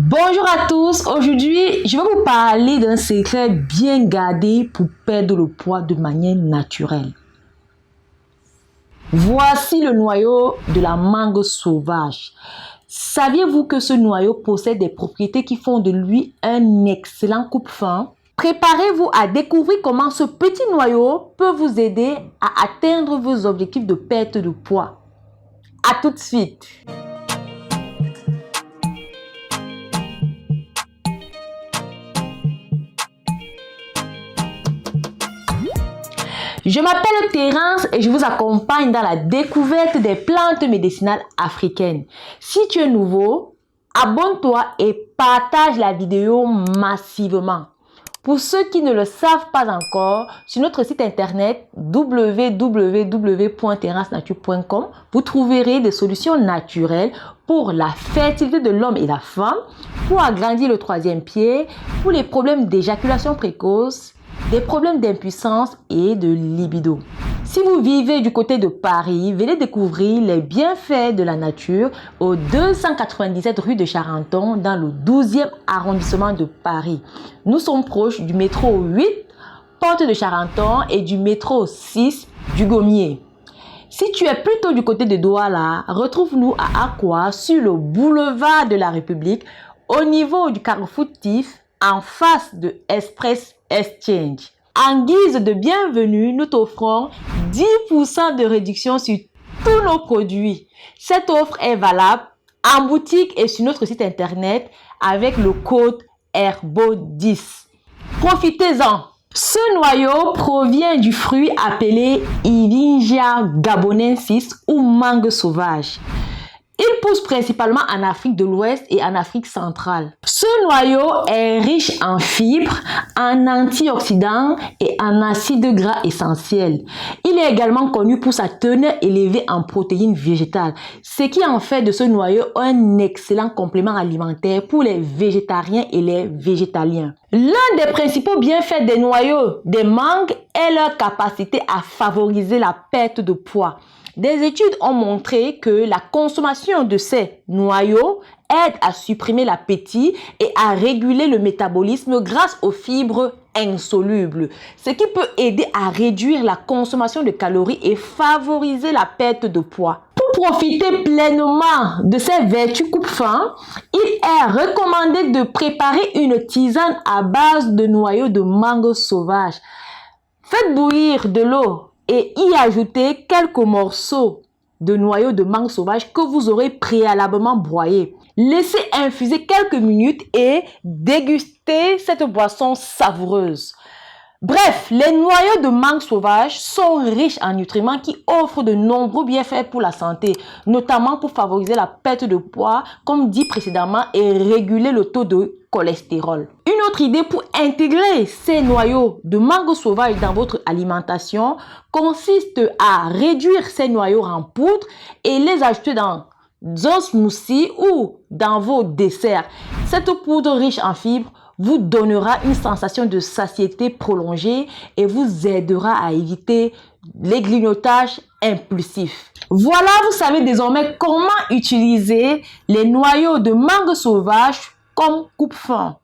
Bonjour à tous, aujourd'hui je vais vous parler d'un secret bien gardé pour perdre le poids de manière naturelle. Voici le noyau de la mangue sauvage. Saviez-vous que ce noyau possède des propriétés qui font de lui un excellent coupe-faim? Préparez-vous à découvrir comment ce petit noyau peut vous aider à atteindre vos objectifs de perte de poids. À tout de suite! Je m'appelle Terence et je vous accompagne dans la découverte des plantes médicinales africaines. Si tu es nouveau, abonne-toi et partage la vidéo massivement. Pour ceux qui ne le savent pas encore, sur notre site internet www.terrancenature.com, vous trouverez des solutions naturelles pour la fertilité de l'homme et la femme, pour agrandir le troisième pied, pour les problèmes d'éjaculation précoce, des problèmes d'impuissance et de libido. Si vous vivez du côté de Paris, venez découvrir les bienfaits de la nature au 297 rue de Charenton dans le 12e arrondissement de Paris. Nous sommes proches du métro 8, porte de Charenton et du métro 6 du Gommier. Si tu es plutôt du côté de Douala, retrouve-nous à Aqua sur le boulevard de la République au niveau du Carrefour Tif en face de Express Exchange. En guise de bienvenue, nous t'offrons 10% de réduction sur tous nos produits. Cette offre est valable en boutique et sur notre site internet avec le code HERBO10. Profitez-en! Ce noyau provient du fruit appelé Iringia gabonensis ou mangue sauvage. Il pousse principalement en Afrique de l'Ouest et en Afrique centrale. Ce noyau est riche en fibres, en antioxydants et en acides gras essentiels. Il est également connu pour sa teneur élevée en protéines végétales, ce qui en fait de ce noyau un excellent complément alimentaire pour les végétariens et les végétaliens. L'un des principaux bienfaits des noyaux des mangues est leur capacité à favoriser la perte de poids. Des études ont montré que la consommation de ces noyaux aide à supprimer l'appétit et à réguler le métabolisme grâce aux fibres insolubles, ce qui peut aider à réduire la consommation de calories et favoriser la perte de poids. Pour profiter pleinement de ces vertus coupe-faim, il est recommandé de préparer une tisane à base de noyaux de mangue sauvage. Faites bouillir de l'eau et y ajouter quelques morceaux de noyaux de mangue sauvage que vous aurez préalablement broyé. Laissez infuser quelques minutes et dégustez cette boisson savoureuse. Bref, les noyaux de mangue sauvage sont riches en nutriments qui offrent de nombreux bienfaits pour la santé, notamment pour favoriser la perte de poids, comme dit précédemment, et réguler le taux de cholestérol. Une autre idée pour intégrer ces noyaux de mangue sauvage dans votre alimentation consiste à réduire ces noyaux en poudre et les ajouter dans un smoothie ou dans vos desserts. Cette poudre riche en fibres vous donnera une sensation de satiété prolongée et vous aidera à éviter les grignotages impulsifs. Voilà, vous savez désormais comment utiliser les noyaux de mangue sauvage comme coupe-faim.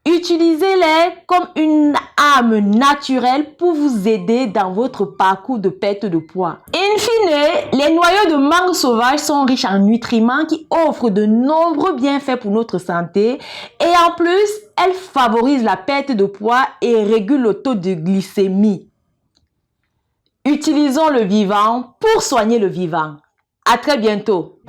Utilisez-les comme une arme naturelle pour vous aider dans votre parcours de perte de poids. In fine, les noyaux de mangue sauvage sont riches en nutriments qui offrent de nombreux bienfaits pour notre santé et en plus, elles favorisent la perte de poids et régulent le taux de glycémie. Utilisons le vivant pour soigner le vivant. À très bientôt.